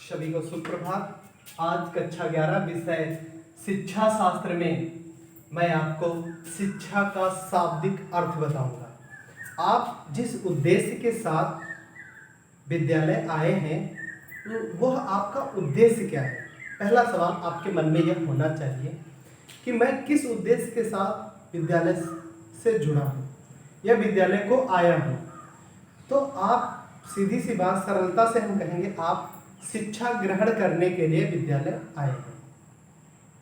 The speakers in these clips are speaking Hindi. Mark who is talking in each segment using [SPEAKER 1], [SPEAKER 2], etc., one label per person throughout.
[SPEAKER 1] सभी को सुप्रभात। आज कक्षा 11 विषय शिक्षा शास्त्र में मैं आपको शिक्षा का शाब्दिक अर्थ बताऊंगा। आप जिस उद्देश्य के साथ विद्यालय आए हैं वह आपका उद्देश्य क्या है। पहला सवाल आपके मन में यह होना चाहिए कि मैं किस उद्देश्य के साथ विद्यालय से जुड़ा हूँ या विद्यालय को आया हूँ। तो आप सीधी सी बात, सरलता से हम कहेंगे आप शिक्षा ग्रहण करने के लिए विद्यालय आए हैं।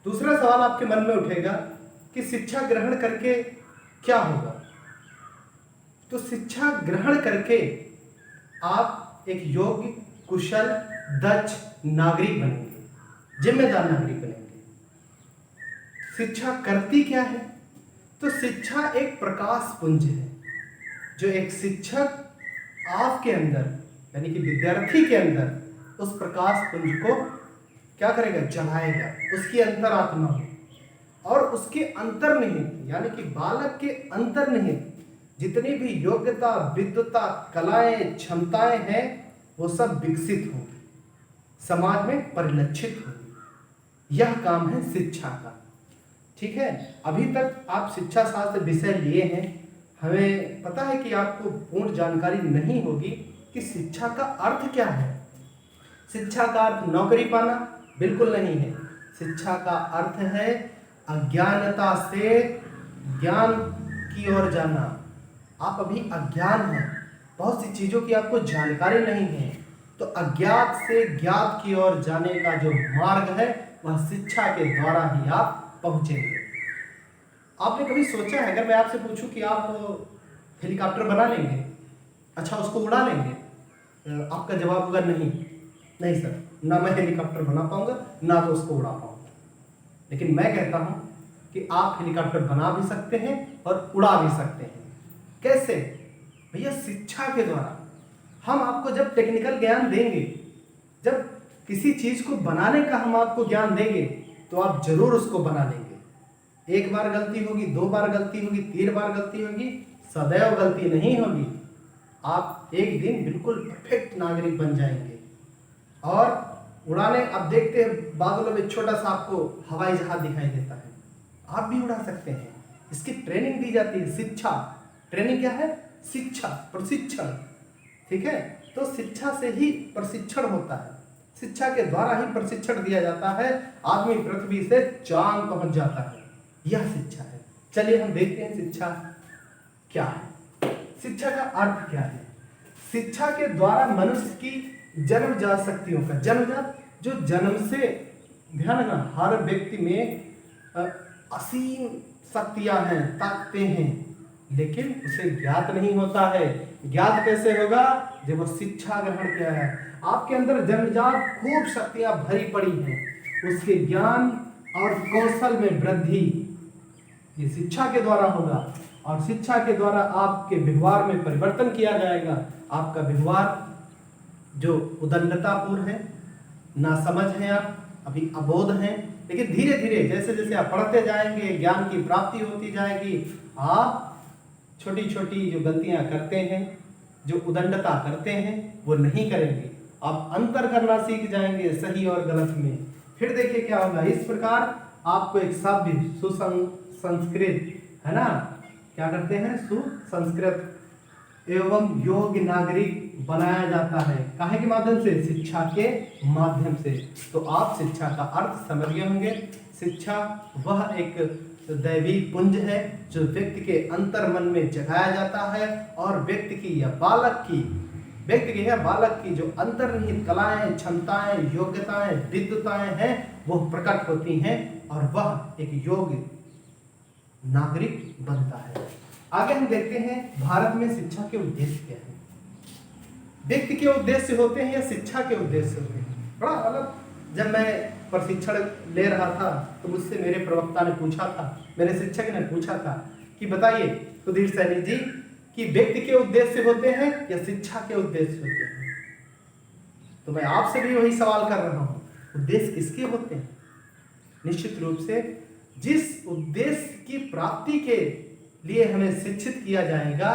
[SPEAKER 1] दूसरा सवाल आपके मन में उठेगा कि शिक्षा ग्रहण करके क्या होगा। तो शिक्षा ग्रहण करके आप एक योग्य, कुशल, दक्ष नागरिक बनेंगे, जिम्मेदार नागरिक बनेंगे। शिक्षा करती क्या है? तो शिक्षा एक प्रकाश पुंज है जो एक शिक्षक आपके अंदर यानी कि विद्यार्थी के अंदर उस प्रकाश पुंज को क्या करेगा? जलाएगा। उसकी अंतरात्मा में और उसके अंतर्निहित यानी कि बालक के अंतर्निहित जितनी भी योग्यता, विद्वता, कलाएं, क्षमताएं हैं वो सब विकसित होंगी, समाज में परिलक्षित होंगी। यह काम है शिक्षा का। ठीक है, अभी तक आप शिक्षा शास्त्र विषय लिए हैं, हमें पता है कि आपको पूर्ण जानकारी नहीं होगी कि शिक्षा का अर्थ क्या है। शिक्षा का अर्थ नौकरी पाना बिल्कुल नहीं है। शिक्षा का अर्थ है अज्ञानता से ज्ञान की ओर जाना। आप अभी अज्ञान हैं, बहुत सी चीजों की आपको जानकारी नहीं है, तो अज्ञात से ज्ञात की ओर जाने का जो मार्ग है वह शिक्षा के द्वारा ही आप पहुंचेंगे। आपने कभी सोचा है, अगर मैं आपसे पूछूं कि आप हेलीकॉप्टर बना लेंगे, अच्छा उसको उड़ा लेंगे, आपका जवाब होगा नहीं सर, ना मैं हेलीकॉप्टर बना पाऊंगा ना तो उसको उड़ा पाऊंगा। लेकिन मैं कहता हूं कि आप हेलीकॉप्टर बना भी सकते हैं और उड़ा भी सकते हैं। कैसे? भैया शिक्षा के द्वारा। हम आपको जब टेक्निकल ज्ञान देंगे, जब किसी चीज को बनाने का हम आपको ज्ञान देंगे तो आप जरूर उसको बना लेंगे। एक बार गलती होगी, दो बार गलती होगी, 3 बार गलती होगी, सदैव गलती नहीं होगी। आप एक दिन बिल्कुल परफेक्ट नागरिक बन जाएंगे। और उड़ाने, अब देखते हैं बादलों में छोटा सा आपको हवाई जहाज दिखाई देता है, आप भी उड़ा सकते हैं। इसकी ट्रेनिंग दी जाती है। शिक्षा ट्रेनिंग क्या है? शिक्षा, प्रशिक्षण। ठीक है, तो शिक्षा से ही प्रशिक्षण होता है, शिक्षा के द्वारा ही प्रशिक्षण दिया जाता है। आदमी पृथ्वी से चांद पहुंच जाता है, यह शिक्षा है। चलिए हम देखते हैं शिक्षा क्या है, शिक्षा का अर्थ क्या है। शिक्षा के द्वारा मनुष्य की जन्मजात शक्तियों का, जन्मजात जो जन्म से, ध्यान रखना, हर व्यक्ति में असीम शक्तियां हैं, ताकतें हैं, लेकिन उसे ज्ञात नहीं होता है। ज्ञात कैसे होगा? जब वो शिक्षा ग्रहण किया है। आपके अंदर जन्मजात खूब शक्तियां भरी पड़ी हैं, उसके ज्ञान और कौशल में वृद्धि ये शिक्षा के द्वारा होगा। और शिक्षा के द्वारा आपके व्यवहार में परिवर्तन किया जाएगा। आपका व्यवहार जो उदंडतापूर्ण है, नासमझ हैं, आप अभी अबोध हैं, लेकिन धीरे धीरे जैसे जैसे आप पढ़ते जाएंगे, ज्ञान की प्राप्ति होती जाएगी, आप छोटी छोटी जो गलतियां करते हैं, जो उदंडता करते हैं, वो नहीं करेंगे। आप अंतर करना सीख जाएंगे सही और गलत में। फिर देखिए क्या होगा। इस प्रकार आपको एक सभ्य, सुसंस्कृत, है ना, क्या करते हैं, सुसंस्कृत एवं योग्य नागरिक बनाया जाता है। काहे के माध्यम से? शिक्षा के माध्यम से। तो आप शिक्षा का अर्थ समझ गए होंगे। शिक्षा वह एक दैवी पुंज है जो व्यक्ति के अंतर मन में जगाया जाता है और व्यक्ति की या बालक की जो अंतर्निहित कलाएं, क्षमताएं, योग्यताएं, विद्वताएं हैं वो प्रकट होती हैं और वह एक योग्य नागरिक बनता है। आगे हम देखते हैं भारत में शिक्षा के उद्देश्य क्या है। व्यक्ति के उद्देश्य होते हैं या शिक्षा के उद्देश्य होते हैं? बड़ा अलग। जब मैं प्रशिक्षण ले रहा था तो मुझसे मेरे प्रवक्ता ने पूछा था, मेरे शिक्षक ने पूछा था कि बताइए सुधीर सैनी जी कि व्यक्ति के उद्देश्य होते हैं या शिक्षा के उद्देश्य होते हैं? तो मैं आपसे भी वही सवाल कर रहा हूं, उद्देश्य किसके होते हैं? निश्चित रूप से जिस उद्देश्य की प्राप्ति के लिए हमें शिक्षित किया जाएगा,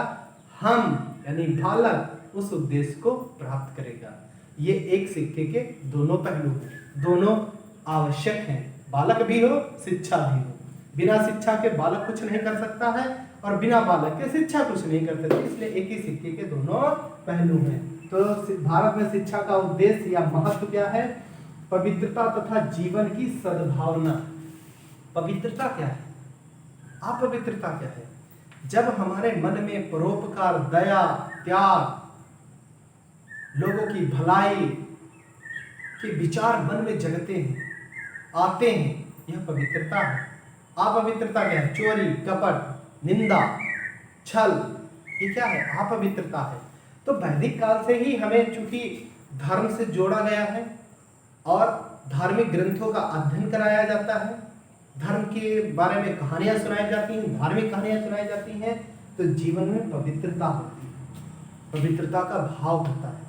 [SPEAKER 1] हम यानी बालक उस उद्देश्य को प्राप्त करेगा। ये एक सिक्के के दोनों पहलू हैं, दोनों आवश्यक हैं। बालक भी हो, शिक्षा भी हो। बिना शिक्षा के बालक कुछ नहीं कर सकता है और बिना बालक के शिक्षा कुछ नहीं कर सकती, इसलिए एक ही सिक्के के दोनों पहलू हैं। तो भारत में शिक्षा का उद्देश्य या महत्व क्या है? पवित्रता तथा जीवन की सद्भावना। पवित्रता क्या है? अपवित्रता क्या है? जब हमारे मन में परोपकार, दया, त्याग, लोगों की भलाई के विचार मन में जगते हैं, आते हैं, यह पवित्रता है। अपवित्रता क्या है? चोरी, कपट, निंदा, छल, ये क्या है? अपवित्रता है। तो वैदिक काल से ही हमें चूंकि धर्म से जोड़ा गया है और धार्मिक ग्रंथों का अध्ययन कराया जाता है, धर्म के बारे में कहानियां सुनाई जाती हैं, धार्मिक कहानियां सुनाई जाती हैं, तो जीवन में पवित्रता होती है, पवित्रता का भाव होता है।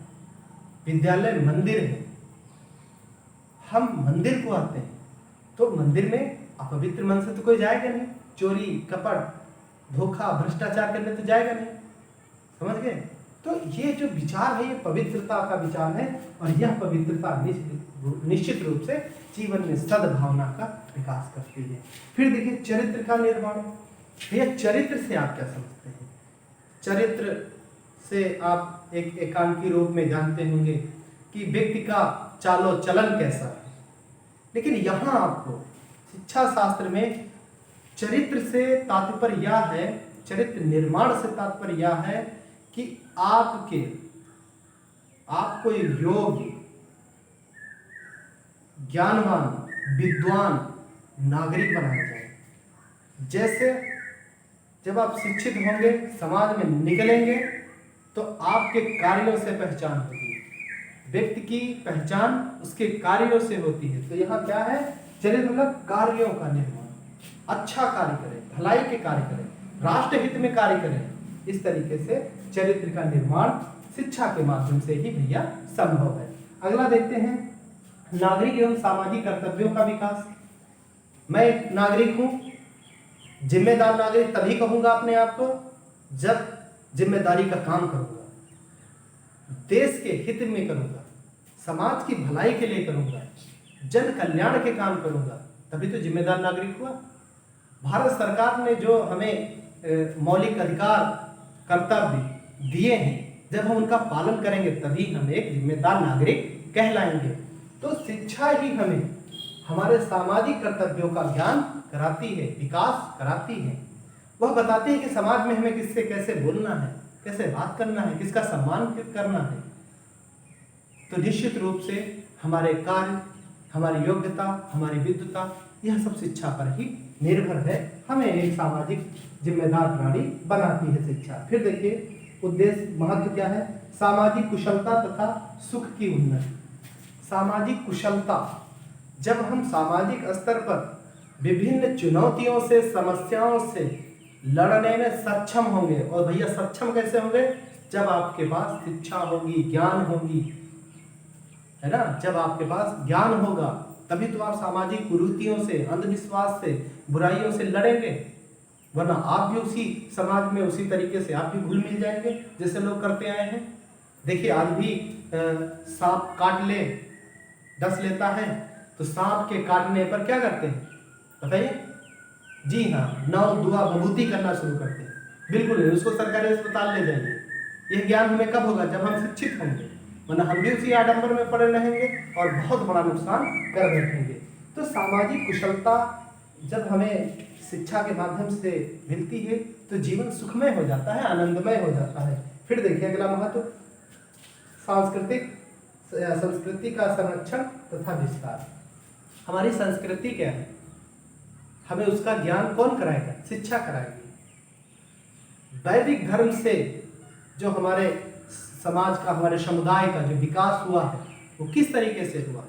[SPEAKER 1] विद्यालय मंदिर है, हम मंदिर को आते हैं तो मंदिर में अपवित्र मन से तो कोई जाएगा नहीं। चोरी, कपट, धोखा, भ्रष्टाचार करने तो जाएगा नहीं। समझ गए? तो ये जो विचार है ये पवित्रता का विचार है और यह पवित्रता निश्चित रूप से जीवन में सद्भावना का विकास करती है। फिर देखिए चरित्र का निर्माण। भैया चरित्र से आप क्या समझते हैं? चरित्र से आप एक एकांकी रूप में जानते होंगे कि व्यक्ति का चालो चलन कैसा है, लेकिन यहाँ आपको शिक्षा शास्त्र में चरित्र से तात्पर्य यह है, चरित्र निर्माण से तात्पर्य यह है कि आपको एक योग्य, ज्ञानवान, विद्वान नागरिक बनाया जाए। जैसे जब आप शिक्षित होंगे, समाज में निकलेंगे, तो आपके कार्यों से पहचान होगी। व्यक्ति की पहचान उसके कार्यों से होती है। तो यहाँ क्या है? चरित्र मतलब कार्यों का निर्माण। अच्छा कार्य करें, भलाई के कार्य करें, राष्ट्र हित में कार्य करें। इस तरीके से चरित्र का निर्माण शिक्षा के माध्यम से ही भैया संभव है। अगला देखते हैं नागरिक एवं सामाजिक कर्तव्यों का विकास। मैं एक नागरिक हूँ, जिम्मेदार नागरिक तभी कहूंगा अपने आप को जब जिम्मेदारी का काम करूंगा, देश के हित में करूंगा, समाज की भलाई के लिए करूंगा, जन कल्याण के काम करूंगा, तभी तो जिम्मेदार नागरिक हुआ। भारत सरकार ने जो हमें मौलिक अधिकार, कर्तव्य दिए हैं, जब हम उनका पालन करेंगे तभी हम एक जिम्मेदार नागरिक कहलाएंगे। तो शिक्षा ही हमें हमारे सामाजिक कर्तव्यों का ज्ञान कराती है, विकास कराती है। वह बताती है कि समाज में हमें किससे कैसे बोलना है, कैसे बात करना है, किसका सम्मान करना है। तो निश्चित रूप से हमारे कार्य, हमारी योग्यता, हमारी विद्वता, यह सब शिक्षा पर ही निर्भर है। हमें एक सामाजिक जिम्मेदार प्राणी बनाती है शिक्षा। फिर देखिए उद्देश्य, महत्व क्या है? सामाजिक कुशलता तथा सुख की उन्नति। सामाजिक कुशलता, जब हम सामाजिक स्तर पर विभिन्न चुनौतियों से, समस्याओं से लड़ने में सक्षम होंगे, और भैया सक्षम कैसे होंगे? जब आपके पास शिक्षा होगी, ज्ञान होगी, है ना। जब आपके पास ज्ञान होगा तभी तो आप सामाजिक कुरीतियों से, अंधविश्वास से, बुराइयों से लड़ेंगे, वरना आप भी उसी समाज में उसी तरीके से आप भी घुल मिल जाएंगे जैसे लोग करते आए हैं। देखिए आज भी सांप काट ले, डस लेता है, तो सांप के काटने पर क्या करते हैं बताइए? जी हाँ, नाव दुआ बभूति करना शुरू करते हैं। बिल्कुल उसको सरकारी अस्पताल ले जाइए। यह ज्ञान हमें कब होगा? जब हम शिक्षित होंगे, वरना हम भी उसी आडंबर में पड़े रहेंगे और बहुत बड़ा नुकसान कर बैठेंगे। तो सामाजिक कुशलता जब हमें शिक्षा के माध्यम से मिलती है तो जीवन सुखमय हो जाता है, आनंदमय हो जाता है। फिर देखिए अगला महत्व, संस्कृति का संरक्षण तथा विस्तार। हमारी संस्कृति क्या है? हमें उसका ज्ञान कौन कराएगा? शिक्षा कराएगी। वैदिक धर्म से जो हमारे समाज का, हमारे समुदाय का जो विकास हुआ है वो किस तरीके से हुआ है,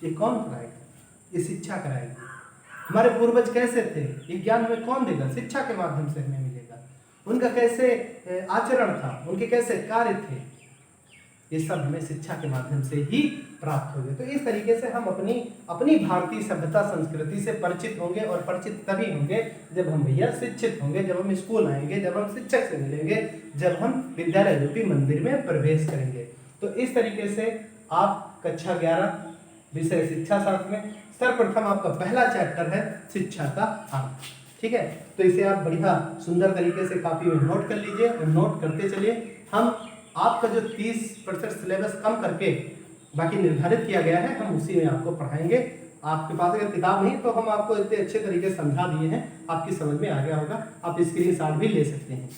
[SPEAKER 1] ये कौन कराएगा? ये शिक्षा कराएगी। हमारे पूर्वज कैसे थे, ये ज्ञान हमें कौन देगा? शिक्षा के माध्यम से हमें मिलेगा। उनका कैसे आचरण था, उनके कैसे कार्य थे, ये सब हमें शिक्षा के माध्यम से ही प्राप्त होंगे। तो इस तरीके से हम अपनी भारतीय सभ्यता संस्कृति से परिचित होंगे, और परिचित तभी होंगे जब हम भैया शिक्षित होंगे, जब हम स्कूल आएंगे, जब हम शिक्षक से मिलेंगे, जब हम विद्यालय रूपी मंदिर में प्रवेश करेंगे। तो इस तरीके से आप कक्षा 11 विषय शिक्षा शास्त्र में सर्वप्रथम आपका पहला चैप्टर है शिक्षा का अर्थ। ठीक है, तो इसे आप बढ़िया सुंदर तरीके से कॉपी में नोट कर लीजिए और नोट करते चलिए। हम आपका जो 30% सिलेबस कम करके बाकी निर्धारित किया गया है, हम उसी में आपको पढ़ाएंगे। आपके पास अगर किताब नहीं तो हम आपको इतने अच्छे तरीके से समझा दिए हैं, आपकी समझ में आ गया होगा, आप स्क्रीनशॉट भी ले सकते हैं।